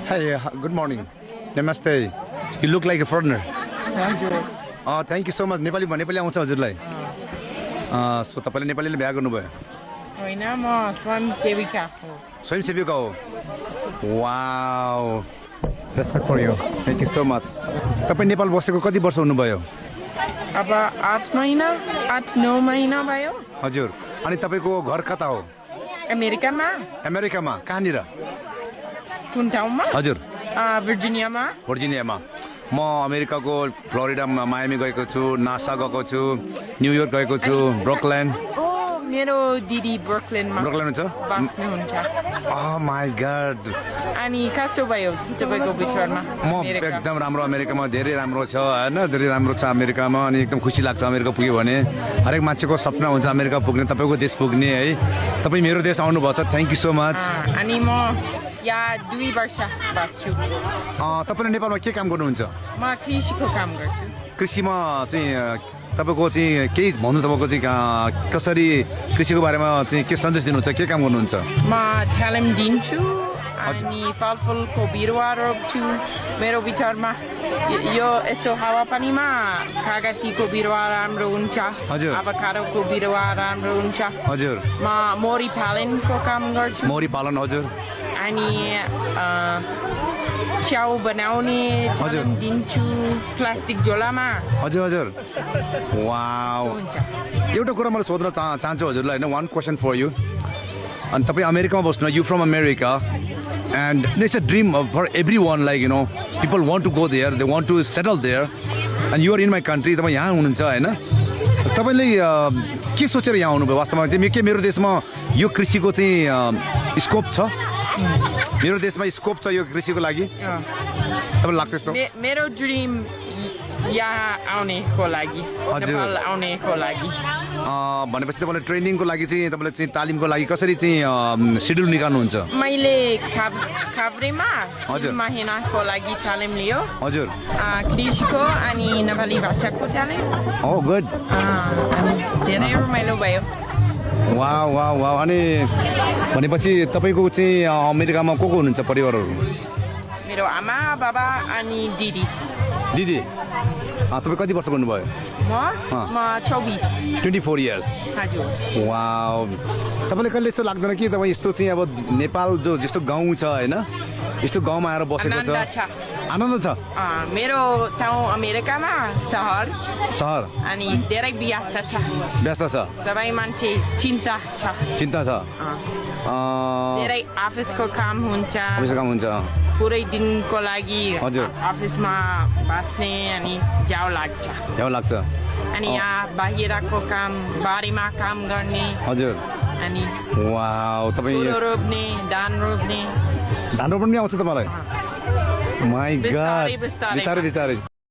Hey, good morning. Namaste. You look like a foreigner. Thank you so much. Nepali Nepali आउँछ हजुरलाई. So तपाईले नेपालीले बिहा गर्नुभयो? होइन म स्वयंसेविका हो. स्वयंसेविका हो. Wow. Respect for you. Thank you so much. तपाई नेपाल बसेको कति वर्ष हुनुभयो? अब 8 महिना 8-9 महिना भयो. हजुर. अनि तपाईको घर कता हो? अमेरिकामा. अमेरिकामा कहाँनिर? कुन ठाउँमा? हजुर. भर्जिनियामा. भर्जिनियामा. म अमेरिकाको फ्लोरिडामा मायामी गएको छु, नासा गएको छु, न्युयोर्क गएको छु, ब्रुकलिन. मेरो दिदी ब्रुकलिनमा छ? बस्नुहुन्छ. Oh my god. अनि कस्तो भयो तपाईको विचारमा? म एकदम राम्रो अमेरिकामा धेरै राम्रो छ हैन धेरै राम्रो छ अमेरिकामा अनि एकदम खुसी लाग्छ अमेरिका पुग्यो भने हरेक मान्छेको सपना हुन्छ अमेरिका पुग्ने तपाईको देश पुग्ने है तपाई मेरो देश आउनु भएको छ थ्यांक यू सो मच अनि म यहाँ 2 वर्ष बस्छु तपाईले नेपालमा के काम गर्नुहुन्छ म कृषिको काम गर्छु कृषिमा चाहिँ तपाईको चाहिँ केही भन्नु तपाईको चाहिँ कसरी कृषिको बारेमा चाहिँ के सन्देश दिनुहुन्छ के काम गर्नुहुन्छ म तालिम दिन्छु अनि फलफुलको बिरुवा रोप्छु मेरो विचारमा यो यसो हावापानीमा कागतीको बिरुवा राम्रो हुन्छ अभोकाडोको बिरुवा राम्रो हुन्छ हजुर म मोरी पालनको काम गर्छु मोरी पालन हजुर अनि च्याउ बनाउने तालिम दिन्छु प्लास्टिक झोलामा हजुर हजुर वाउ एउटा कुरा मैले सोध्न चाहन्छु हजुरलाई हैन one question for you अनि तपाई अमेरिकामा बस्नु you from America and it's a dream for everyone like you know people want to go there they want to settle there and you are in my country तपाई यहाँ हुनुहुन्छ हैन तपाईले के सोचेर यहाँ आउनुभयो वास्तवमा चाहिँ के मेरो देशमा यो कृषिको चाहिँ स्कोप छ मेरो देशमा स्कोप छ यो कृषिको लागि तपाईलाई लाग्छ यस्तो मेरो ड्रिम यहाँ आउनेको लागि नेपाल आउनेको लागि भनेपछि तपाईले ट्रेनिङको लागि चाहिँ तपाईले चाहिँ तालिमको लागि कसरी चाहिँ शेड्युल निकाल्नुहुन्छ मैले खाब्रेमा 3 महिनाको लागि तालिम लियो हजुर कृषिको अनि नेपाली भाषाको तालिम ओ गुड अनि धेरै रमाइलो भयो वाउ वाउ वाउ अनि भनेपछि तपाईको चाहिँ अमेरिकामा को हुनुहुन्छ परिवारहरु मेरो आमा बाबा अनि दिदी दिदी तपाई कति वर्ष गर्नुभयो म 24 इयर्स हजुर वाउ तपाईले कहिले यस्तो लाग्दैन कि तपाई यस्तो चाहिँ अब नेपाल जो जस्तो गाउँ छ हैन यस्तो गाउँमा आएर बसेको छ आनन्द छ मेरो ठाउँ अमेरिकामा शहर अनि धेरै व्यस्त छ सबै मान्छे चिन्ता छ धेरै अफिसको काम हुन्छ पुरै दिनको लागि अफिसमा बस्ने अनि जाउ लाग्छ अनि यहाँ बाहिरको काम बारीमा काम गर्ने हजुर अनि वाउ तपाई रोप्ने धान रोप्ने आउँछ तपाईलाई माय गॉड बिस्तारै